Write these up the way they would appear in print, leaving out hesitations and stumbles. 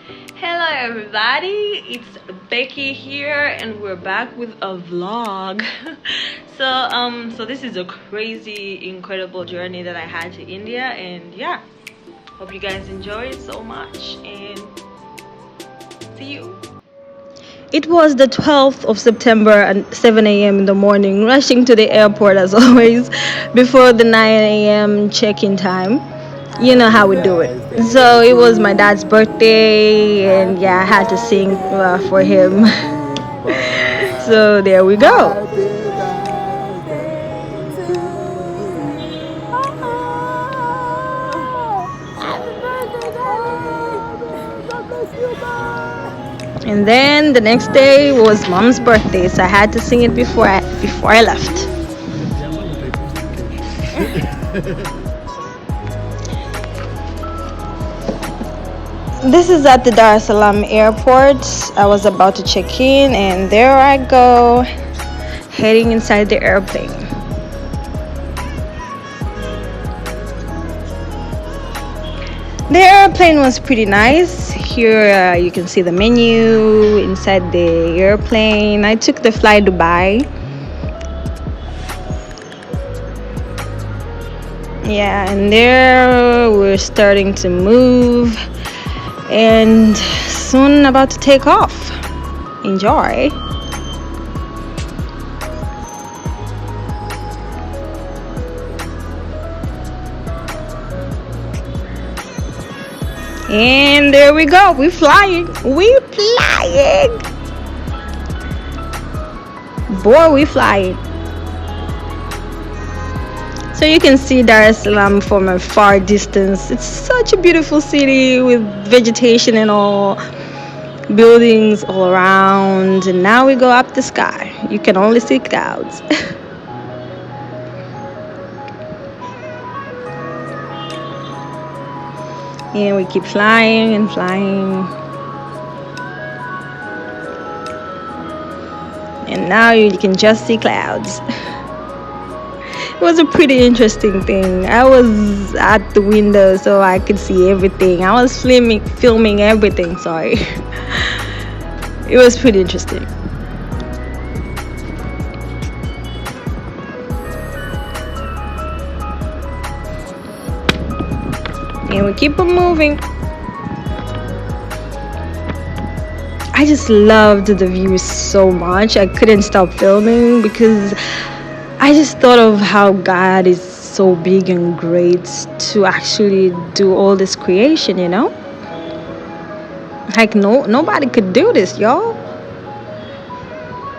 Hello everybody, it's Becky here and we're back with a vlog. So this is a crazy incredible journey that I had to India, and yeah, hope you guys enjoy it so much and see you. It was the 12th of September at 7 a.m. in the morning, rushing to the airport as always before the 9 a.m. check-in time. You know how we do it. So it was my dad's birthday, and yeah, I had to sing for him. So there we go. And then the next day was mom's birthday, so I had to sing it before I left. This is at the Dar es Salaam airport. I was about to check in, and there I go, heading inside the airplane. The airplane was pretty nice. Here you can see the menu inside the airplane. I took the Fly Dubai. Yeah, and there we're starting to move and soon about to take off. Enjoy. And there we go. We're flying. We're flying. Boy, we're flying. So you can see Dar es Salaam from a far distance. It's such a beautiful city with vegetation and all, buildings all around. And now we go up the sky. You can only see clouds. And we keep flying and flying. And now you can just see clouds. It was a pretty interesting thing. I was at the window so I could see everything. I was filming everything, sorry. It was pretty interesting. And we keep on moving. I just loved the view so much. I couldn't stop filming because I just thought of how God is so big and great to actually do all this creation, you know? Like nobody could do this, y'all.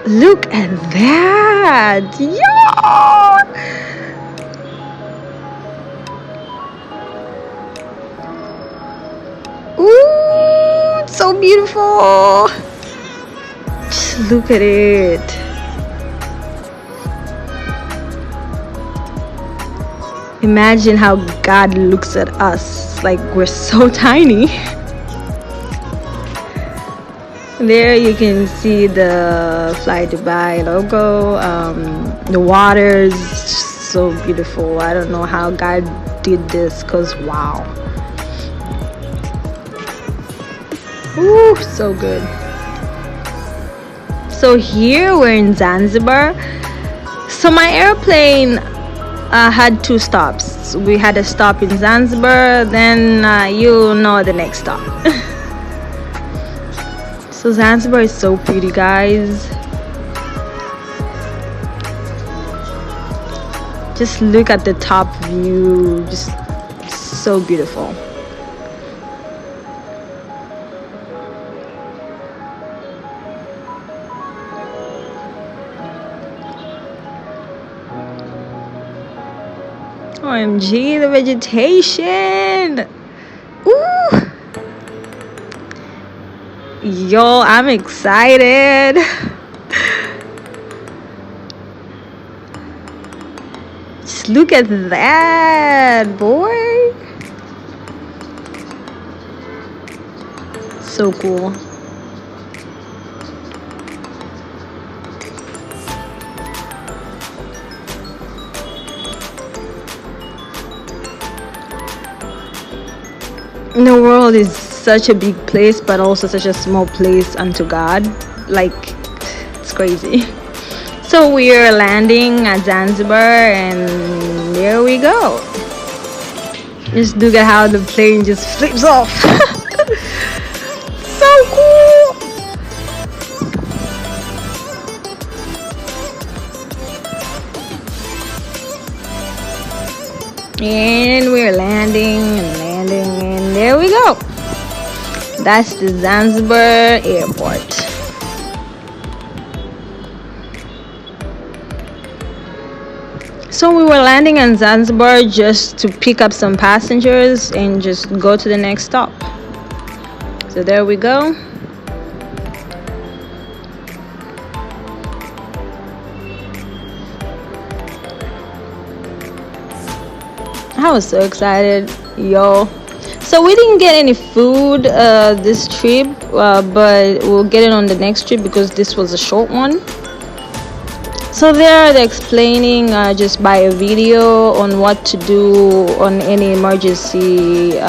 Look at that, y'all. Ooh, it's so beautiful. Just look at it. Imagine how God looks at us, like we're so tiny. There you can see the Fly Dubai logo. The water is so beautiful. I don't know how God did this, because wow. Ooh, so good. So here we're in Zanzibar. So my airplane had two stops. We had a stop in Zanzibar, then you know the next stop. So Zanzibar is so pretty, guys. Just look at the top view, just so beautiful. OMG, the vegetation. Ooh. Yo, I'm excited. Just look at that, boy. So cool. The world is such a big place, but also such a small place unto God. Like, it's crazy. So we're landing at Zanzibar, and there we go. Just look at how the plane just flips off. So cool. And we're landing and landing, and there we go. That's the Zanzibar airport. So we were landing in Zanzibar just to pick up some passengers and just go to the next stop. So there we go. I was so excited, yo. So we didn't get any food this trip, but we'll get it on the next trip because this was a short one. So they're explaining just by a video on what to do on any emergency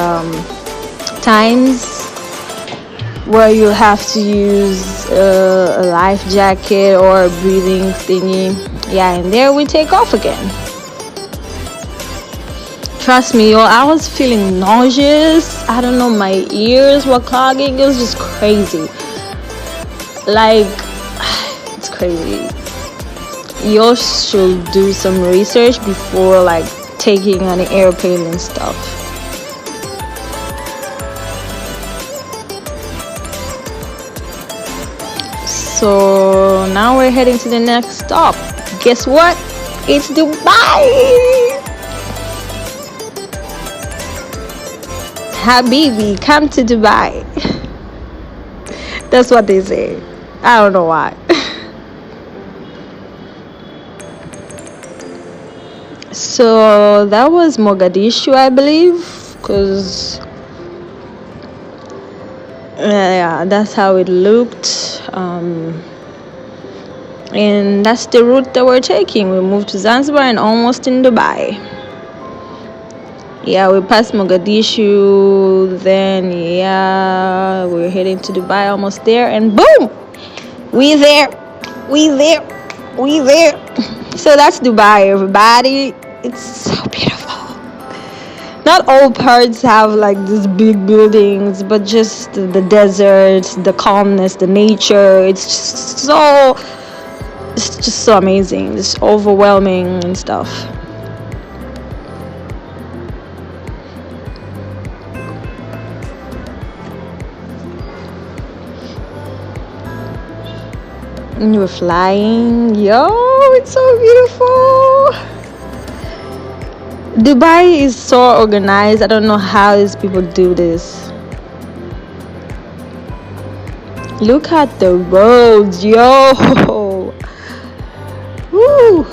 times where you have to use a life jacket or a breathing thingy. Yeah, and there we take off again. Trust me, yo, I was feeling nauseous. I don't know, my ears were clogging. It was just crazy. Like, it's crazy. You should do some research before like taking on an airplane and stuff. So now we're heading to the next stop. Guess what? It's Dubai. Habibi, come to Dubai. That's what they say. I don't know why. So that was Mogadishu, I believe, because yeah, that's how it looked. And that's the route that we're taking. We moved to Zanzibar and almost in Dubai. Yeah, we passed Mogadishu, then yeah, we're heading to Dubai, almost there, and boom, we there. So that's Dubai, everybody. It's so beautiful. Not all parts have like these big buildings, but just the desert, the calmness, the nature. It's just so amazing. It's overwhelming and stuff. And we're flying. Yo, it's so beautiful. Dubai is so organized. I don't know how these people do this. Look at the roads, yo. Woo.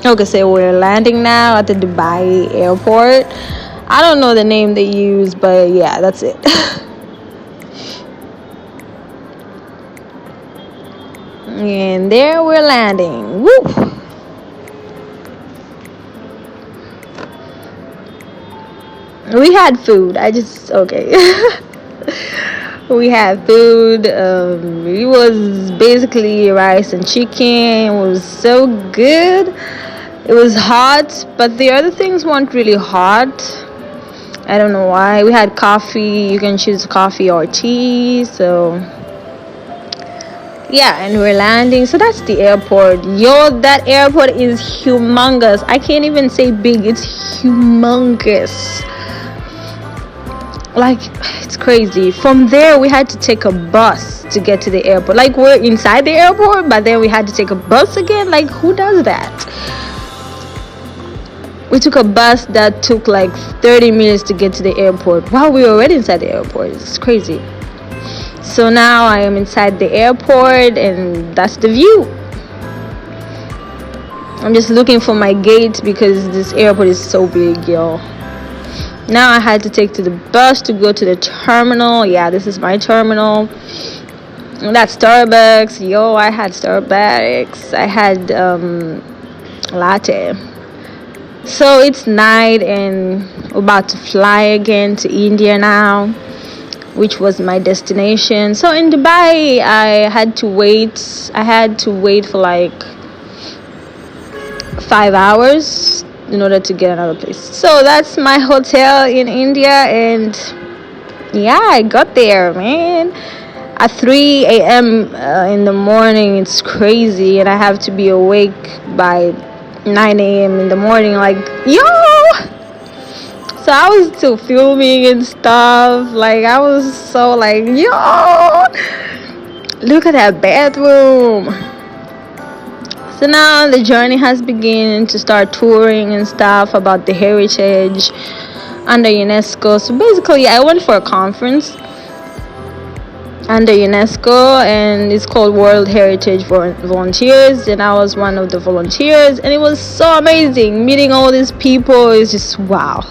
Okay, so we're landing now at the Dubai airport. I don't know the name they use, but yeah, that's it. And there we're landing. Woo! We had food. We had food. It was basically rice and chicken. It was so good. It was hot, but the other things weren't really hot. I don't know why. We had coffee. You can choose coffee or tea. So yeah, and we're landing. So that's the airport. Yo, that airport is humongous. I can't even say big. It's humongous. Like, it's crazy. From there, we had to take a bus to get to the airport. Like, we're inside the airport, but then we had to take a bus again. Like, who does that? We took a bus that took like 30 minutes to get to the airport. Wow, we were already inside the airport. It's crazy. So now I am inside the airport, and that's the view. I'm just looking for my gate because this airport is so big, y'all. Now I had to take to the bus to go to the terminal. Yeah, this is my terminal. And that's Starbucks. Yo, I had Starbucks. I had latte. So it's night and we're about to fly again to India now, which was my destination. So in Dubai, I had to wait. I had to wait for like 5 hours in order to get another place. So that's my hotel in India, and yeah, I got there, man, at 3 a.m. In the morning. It's crazy, and I have to be awake by 9 a.m. in the morning, like, yo. So I was still filming and stuff. Like, I was so like, yo, look at that bathroom. So now the journey has begun to start touring and stuff about the heritage under UNESCO. So basically, I went for a conference under UNESCO, and it's called World Heritage Volunteers, and I was one of the volunteers, and it was so amazing meeting all these people. It's just wow.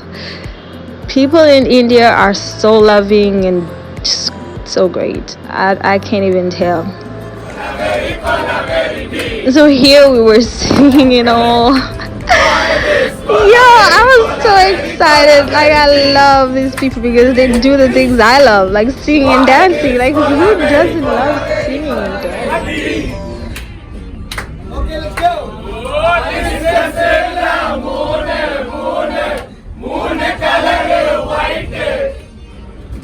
People in India are so loving and just so great. I can't even tell. So here we were singing all. Yeah, I was so excited. Like, I love these people because they do the things I love, like singing and dancing. Like, who doesn't love singing and dancing? Okay, let's go.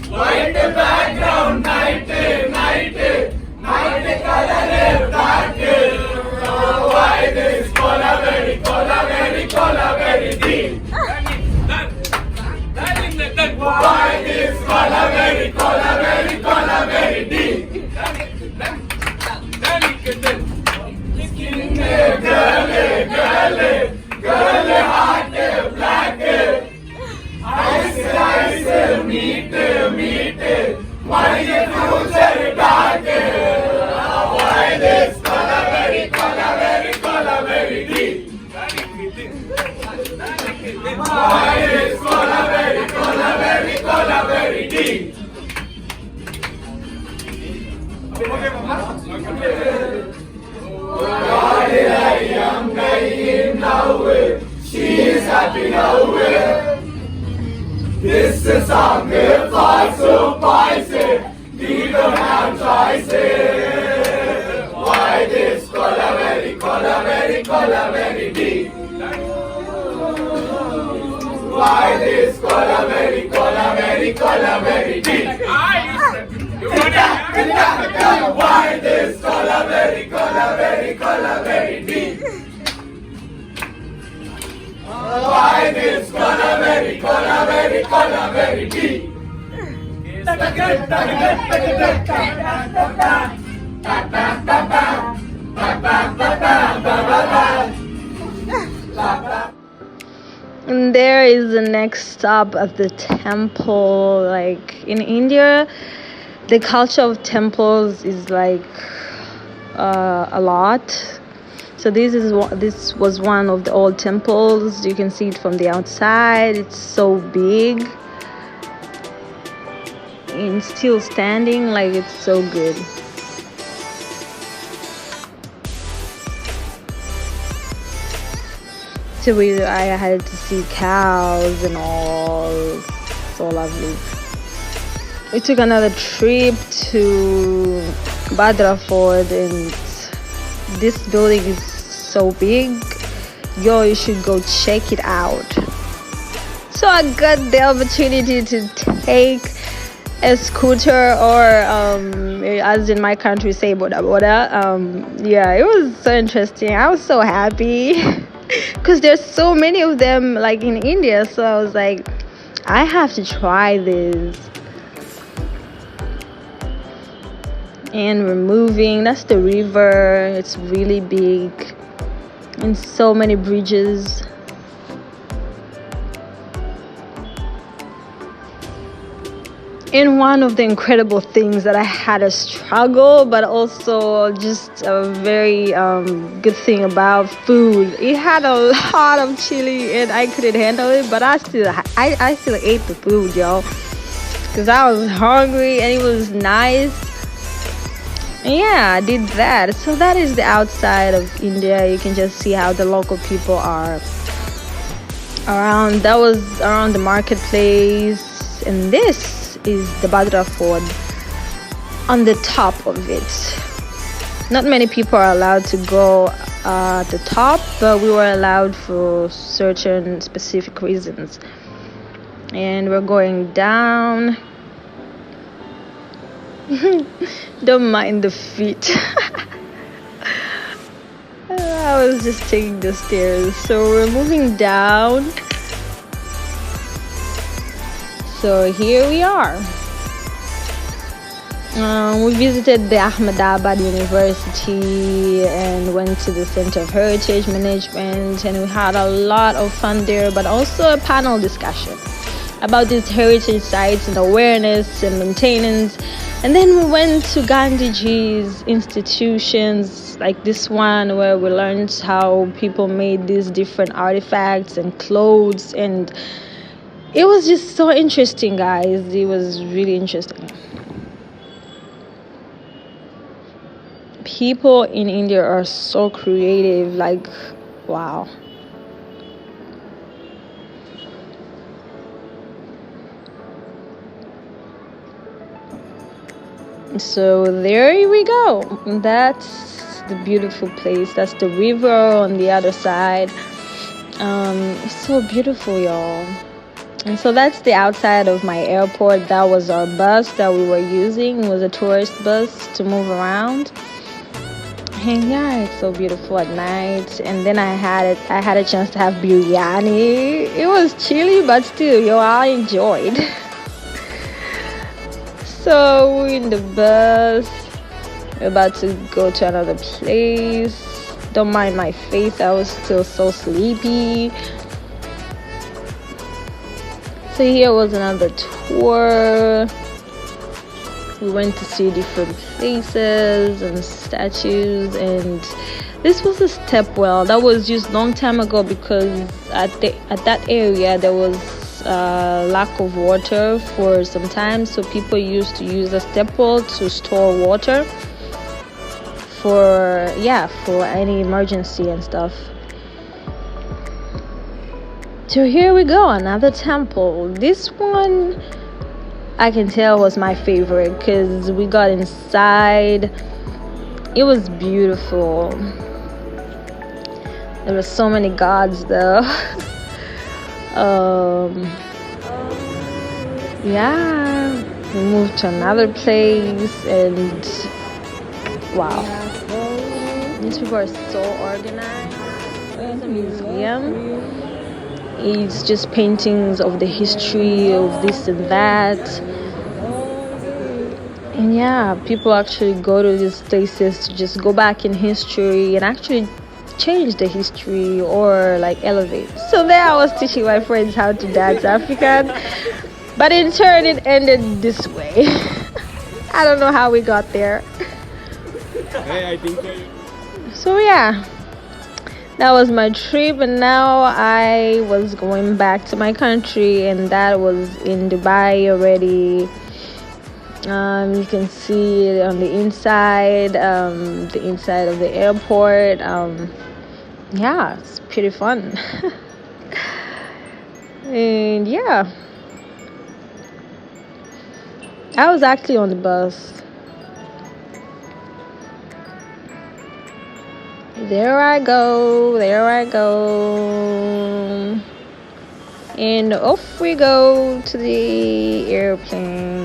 White background, night color black. Why this color very deep? Why this color very deep? Girl, heart black. Ice, meet. Why the future dark? Why this color very deep? Why this color very deep? God, I am going now. She is happy now. This is our good voice. We don't have choice. Why this color very deep? Why this color very deep? Why this color very deep? Why this color very deep? And there is the next stop of the temple. Like, in India, the culture of temples is like a lot. So this was one of the old temples. You can see it from the outside. It's so big and still standing. Like, it's so good. So I had to see cows and all. So lovely. We took another trip to Badra Fort, and this building is so big. Yo, you should go check it out. So I got the opportunity to take a scooter, or as in my country say, boda boda. Yeah, it was so interesting. I was so happy because there's so many of them, like in India. So I was like, I have to try this. And we're moving. That's the river. It's really big, and so many bridges. And one of the incredible things that I had a struggle, but also just a very good thing about food. It had a lot of chili, and I couldn't handle it, but I still ate the food, yo, because I was hungry and it was nice. And yeah, I did that. So that is the outside of India. You can just see how the local people are. around. That was around the marketplace, and this is the Badra Ford on the top of it. Not many people are allowed to go at the top, but we were allowed for certain specific reasons. And we're going down. Don't mind the feet. I was just taking the stairs. So we're moving down. So here we are. We visited the Ahmedabad University and went to the Center of Heritage Management, and we had a lot of fun there, but also a panel discussion about these heritage sites and awareness and maintenance. And then we went to Gandhiji's institutions, like this one where we learned how people made these different artifacts and clothes, and it was just so interesting, guys. It was really interesting. People in India are so creative, like, wow. So there we go. That's the beautiful place. That's the river on the other side. It's so beautiful, y'all. And so that's the outside of my airport. That was our bus that we were using. It was a tourist bus to move around. And yeah, it's so beautiful at night. And then I had a chance to have biryani. It was chilly, but still, yo, I enjoyed. So we're in the bus. We're about to go to another place. Don't mind my face. I was still so sleepy. So here was another tour. We went to see different places and statues, and this was a step well that was used long time ago, because at that area there was lack of water for some time, so people used to use a step well to store water for any emergency and stuff. So here we go, another temple. This one I can tell was my favorite because we got inside. It was beautiful. There were so many gods though. Yeah, we moved to another place, and wow, these people are so organized. There's a museum. It's just paintings of the history of this and that. And yeah, people actually go to these places to just go back in history and actually change the history or like elevate. So there I was teaching my friends how to dance African, but in turn it ended this way. I don't know how we got there. Hey, I think so yeah, that was my trip, and now I was going back to my country, and that was in Dubai already. You can see it on the inside of the airport. Yeah, it's pretty fun. And yeah, I was actually on the bus. There I go, and off we go to the airplane.